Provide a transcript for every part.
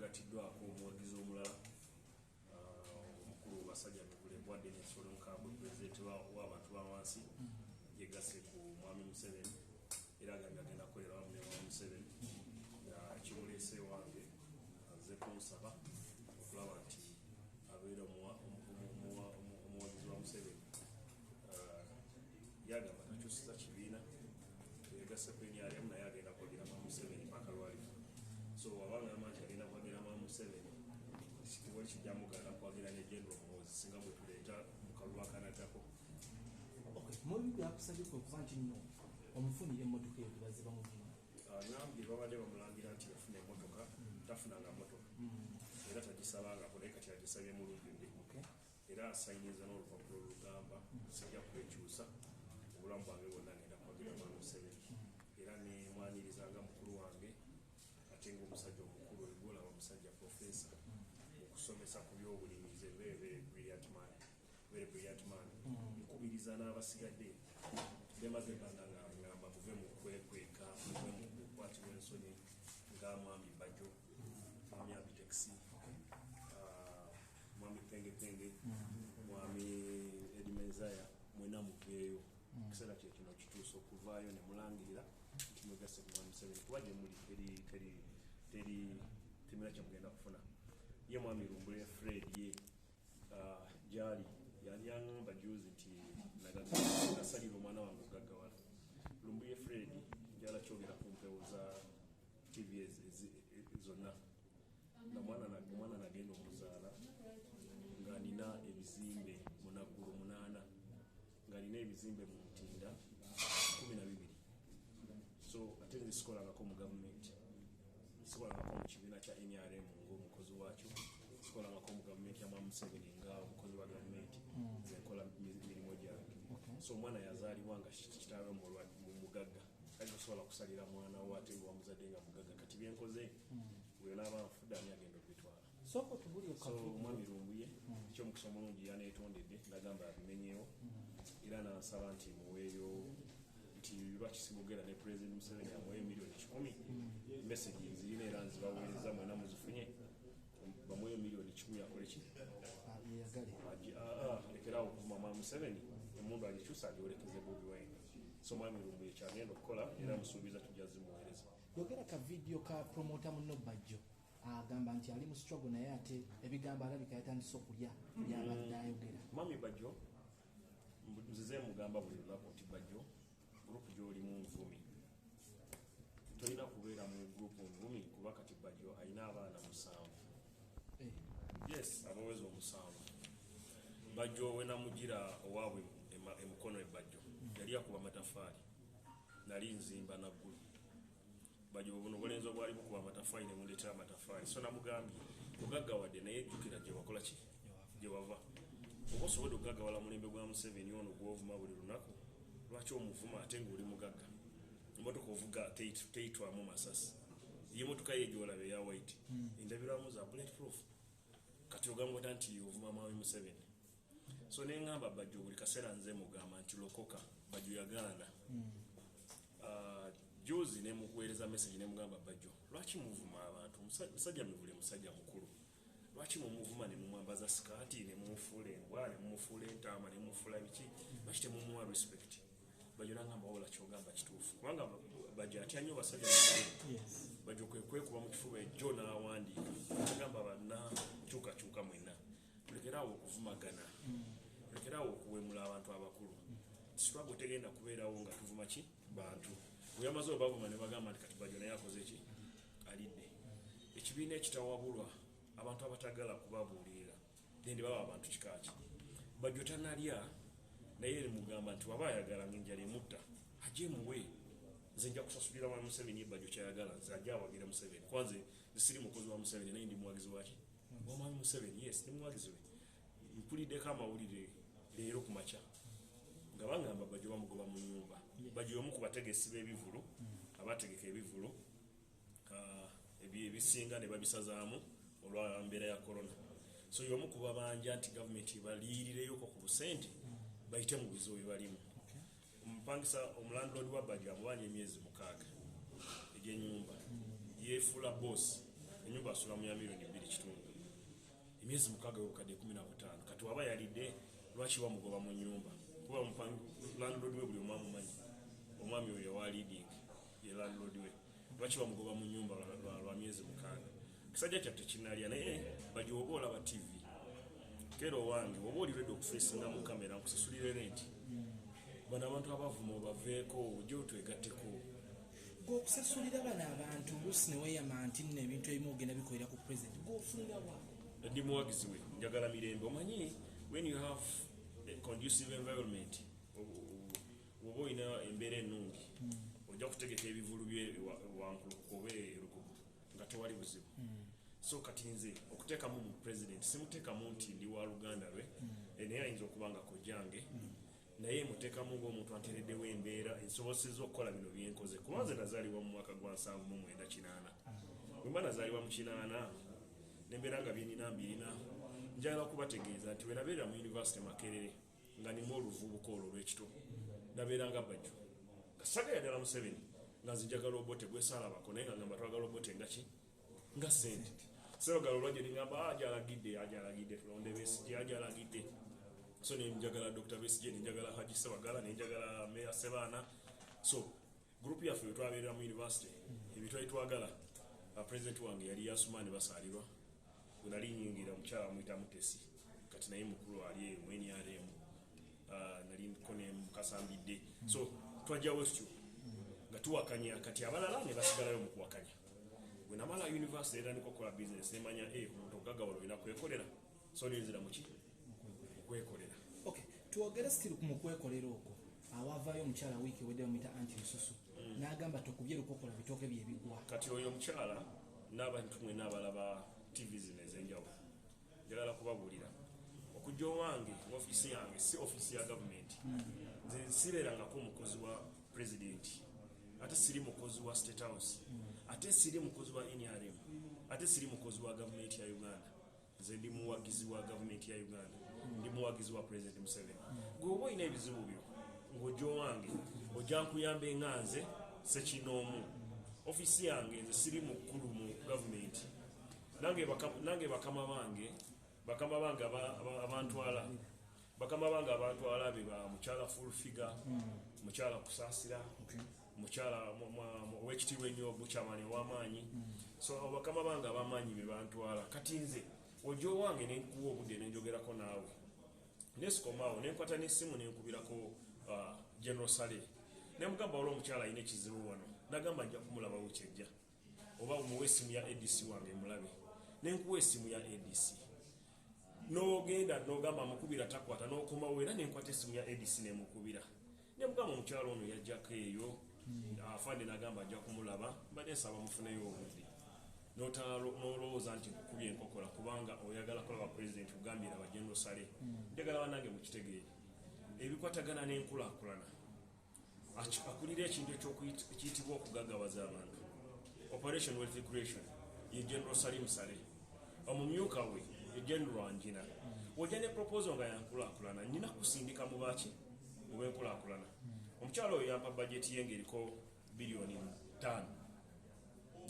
yagatiddwako omuwagizi omulala omukulu basajja mivule bwadde n'ensolo nkambwe pulezidenti w'abantu ba wansi yegasse ku mwami Museveni era agambye agenda kukolera wamu ne mwami Museveni kimuleese wange azze kumusaba okulaba nti abeera omuwagizi wa Museveni yagamba takyusiza kibiina yegasse ku NRM naye agenda kwagira mwami Museveni paka lwalifu so wabanga amanti agenda kwagira mwami Museveni kitiibwa kijja muganda kwagira ne General Muhoozi singa bwe tuleeta mu kalulu akanatako. Mubi byakusabika okuba nti nno omufunire emmotoka eyo tebaze bamuvuma. Nambye babadde bamulangira nti yafuna emmotoka tafunanga mmotoka era tagisabangako naye kati agisabye mulungi era asayiniza n'olupapula olugamba sijja kwekyusa obulamu bwange bwonna ngenda kwagira mwami Museveni era nemwaniriza nga mukulu wange ate ngaomusajja omukulu egola omusajja profesa okusomesa ku byobulimize very brilliant man nkubiriza n'abasigadde bemaze banda nga ngamba muve mu kwekweka muve mu kukwatibwa ensonyi nga mwami Bajjo mwami Abiteksi mwami Pengepenge mwami Edimenzaya mwena muveeyo ekiseera kye kino kituusa okuvaayo ne mulangirira nti mwegasse ku mwami Museveni kuba gye muli temira kyemugenda kufuna ye mwami Lumbuye Fred ye gyali yali aŋŋamba juzi nti nasalira omwana wange okugaggawala Lumbuye Fred njala kyogera ku mpewo za TV zonna nga omwana nagenda omuzaala nga nina ebizimbe munagulu 8 nga nina ebizimbe mu Ntinda 12 so ate nze sikolangako mu gavumenti sikolangako mu kibiina kya NRM ng'omukozi wakyo sikolangako mu gavumenti ya mwami Museveni nga omukozi wa gavumenti zenkola mirimu gyange so omwana yazaalibwa nga kitaawe mugagga ali tosobola kusalira mwana wo ate wamuzadde nga mugagga kati byenkoze bwe naaba nfudde ani agenda okubitwala so omwami Lumbuye ekyomukisa omulungi yaneetondedde nagamba abimenyeewo era nansaba nti muweeyo nti lwaki simugera ne President Museveni amuweeyo miliyoni 10 message nzirina era nzibaweereza mwena muzifunye bamuweeyo miliyoni 10 akole ki lekerawo okuvuma mwami Museveni emundu agikyusa agyolekeze Bobi Wine so mwami Lumbuye kyagenda okukola era musuubiza tujja zimuweereza. Yogera ka video ka promota muno Bajjo agamba nti ali mu struggle naye ate ebigambo alabika yatandise okulya byabadde ayogera. Mwami Bajjo nzize mugamba buli lunaku nti Bajjo gurupu gy'olimu nvumi tolina kubeera mu gurupu nvumi kuba kati Bajjo alina abaana 7 yes abawezi 7 Bajjo we namugira owaabwe emukono Bajjo yali akuba matafali nali nzimba naggulu Bajjo buno bulenzi obwali bukuba matafali ne mundeetera matafali so namugambye ogaggawadde naye jjukira gye wakola ki gye wava oba osobodde okugaggawala mulembe gwa Museveni ono gw'ovuma buli lunaku lwaki omuvuma ate ng'oli mugagga emmotoka ovuga teyitwamu masasi ye emmotoka ye gy'olaba eya white endabirwamu za bulletproof kati ogamba nti ovuma mwami Museveni so neŋŋamba Bajjo buli kaseera nze mugamba nti lokoka Bajjo yagaana juzi ne mukuweereza message ne mugamba Bajjo lwaki muvuma abantu musajja mivule musajja mukulu lwaki mumuvuma ne mumwambaza sikaati ne mumufuula embwa ne mumufuula entaama ne mumufuula biki lwaki temumuwa respect Bajjo nangamba wabula kyogamba kituufu kubanga Bajjo atya nnyo basajja Bajjo kwekuba mu kifuba ejjo n'awandiika agamba banna kyukakyuka mwenna tulekeraawo okuvumagana tulekeraawo okuwemula abantu abakulu struggle tegenda kubeerawo nga tuvuma ki bantu bweyamaze obavuma ne bagamba nti kati Bajjo naye akoze ki alidde ekibiina ekitawabulwa abantu abatagala kubabuulirira then baba abantu kikaaki Bajjo tanalya naye mugamba nti waba ayagala ngenjala emutta ajje muwe nze nja kusasulira mwami Museveni Bajjo kyayagala nze ajja awagira Museveni kwanze siri mukozi wa Museveni naye ndi muwagizi waki mwami Museveni yes ndi muwagizi we mpuliddeko amawulire leero ku makya nga bangamba Bajjo bamugoba mu nnyumba Bajjo omu ku bategesi b'ebivulu abategeka ebivulu ebisinga ne babisazaamu olw'embeera ya corona so y'omu ku babanja nti gavumenti baliirireyo ku busente bayite mu bizo bibalimu omupangisa omulandlord wa Bajjo amubanja emyezi 6 egy'ennyumba yeefuula boss enyumba asulamu ya milioni 2.5 emyezi 6 obukadde 15 kati waba yalidde lwaki bamugoba mu nyumba kuba landlord we buli omumanyi omwami oyo wa leading ye landlord we lwaki bamugoba mu nyumba lwa myezi 6 kisajja kyatte kinalya naye Bajjo oba olaba TV kero wange oba oli ready okufacinga mu kamera nkusasulire rent bano abantu abavuma obaveeko ojja otwegatteko gwokusasulira bano abantu lusi neweyama nti nno ebintu ebimu ogenda bikolera ku president gwofunirawa ndi muwagizi we njagala mirembe omanyi when you have a conducive environment oba olina embeera ennungi ojja kutegeka ebivulu bye wankulukuka oba erukuku nga tewali buzibu so kati nze okuteekamu mu president simuteekamu nti ndi wa luganda lwe naye ayinza okuba nga kojjange naye muteekamu ng'omuntu anteereddewo embeera ensobosezza okukola bino byenkoze kuba nze nazaalibwa mu mwaka gwa 79 bwe mba nazaalibwa mu 8 nembeera nga byenina mbirina njagala kubategeeza nti bwe nabeerera mu University Makerere nga nimu oluvubuka olwo olw'ekito nabeeranga Bajjo kasagaya ddala Museveni nga nze njagala obote gwesaalabako naye nga ngamba twagala obote ngaki nga sente serogala olwajjo ningamba ajalagidde tulonde Besigye ajalagidde so nenjagala Dr. Besigye nenjagala Haji Sewagala nenjagala Mayor Sebaana so group yaffe bwe twabeerera mu university ebitwali twagala president wange yali Yasumani basaalirwa bwe nali nyingira omukyala amuyita Mutesi kati naye mukulu ali mu NRM nali nkone mukasambidde so twajjawo ekyo nga tuwakanya kati abalala ne basigalayo mu kuwakanya bwe namala university era nikokola business nemanya omuntu ogagawala olina kwekolera so nenzira muki okwekolera okay tuogere still ku mukwekolera okwo awavaayo omukyala wiiki wedde bamuyita Aunt Lususu n'agamba tokubye lukokola bitooke bye bigwa kati oyo omukyala n'abantu mwe n'abalaba TV zino ez'enjawulo njagala kubabuulira okujja owange ofiisi yange si ofiisi ya gavumenti nze sibeerangako omukozi wa pulezidenti ate siri mukozi wa state house ate siri mukozi wa NRM ate siri mukozi wa gavumenti ya Uganda nze ndi muwagizi wa gavumenti ya Uganda ndi muwagizi wa President Museveni gwoba olina ebizibu byo ng'ojja owange ojja nkuyambe nga nze sekinoomu ofiisi yange nze siri mukulu mu gavumenti nange bakama bange abantwala be ba mukyala full figure mukyala kusaasira mukyala owekitiibwa ennyo bukyamani ow'amaanyi so bakama bange ab'amaanyi be bantwala kati nze ojja owange nenkuwa obudde nenjogerako naawe nesikomaawo nenkwata n'essimu nenkubirako General Sale nemugamba olwo omukyala alina ekizibu wano nagamba nja kumulaba wukyejja oba omuwa essimu ya ADC wange mulabe nenkuwa essimu ya ADC n'ogenda n'ogamba amukubira takwata n'okomawo era nenkwata essimu ya ADC nemukubira nemugamba omukyala ono yajjako eyo afande nagamba ajja kumulaba mbadde nsaba mufuneyo obudde n'olowooza nti nkukubye enkokola kubanga oyagala kulaba pulezidenti kugambira aba General Sale njagala banange mukitegeere ebikwatagana n'enkulaakulana akulira ekintu ekiyitibwa okugaggawaza abantu Operation Wealth Creation ye General Salim Sale omumyuka we ye General Anjina wojja ne proposal nga yankulaakulana nina kusindika mu baki mu b'enkulaakulana omukyalo oyo yampa budget ye ng'eriko bilioni 5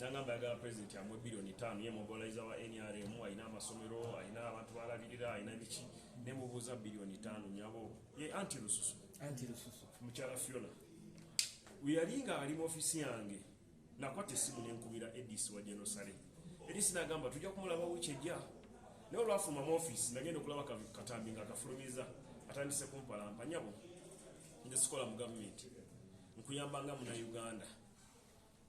nangamba yagala president amwe bilioni 5 ye mobilizer wa NRM ayina amasomero ayina abantu balabirira ayina biki nemubuuza bilioni 5 nyabo ye Aunt Lususu mukyala Fiona weyalinga ali mu ofisi yange nakwata essimu nenkubira ADC wa General Sale ADC nagamba tujja kumulaba wikyejja naye olwafuluma mu ofisi nagenda okulaba katambi nga akafulumiza atandise kumpalampa nyabo nze sikola mu gavumenti nkuyambanga muna Uganda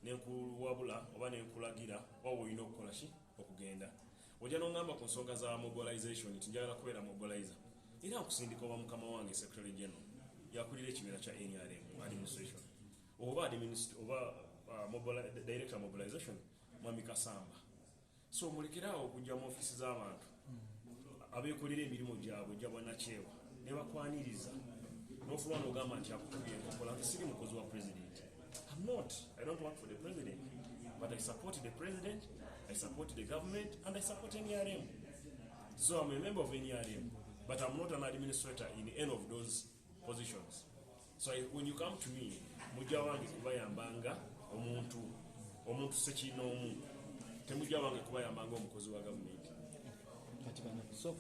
nenkuwabula oba nenkulagira waba olina okukola ki okugenda ojja n'ongamba ku nsonga za mobilization nti njagala kubeera mobilizer era nkusindika oba mukama wange secretary general yakulira ekibiina kya NRM administration oba director mobilization Mwami Kasamba so mulekerawo okujja mu ofisi z'abantu abeekolera emirimu gyabwe gya bwannakyewa ne bakwaniriza n'ofulwa n'ogamba nti akukubye enkokola nti siri mukozi wa president. I don't work for the president, but I support the president, I support the government, and I support NRM. So I'm a member of NRM, but I'm not an administrator in any of those positions. So when you come to me, mujja wange kubayambanga omuntu sekinoomu temujja musajja wange kubayamba ngaomukozi wa gavumenti. kati bano so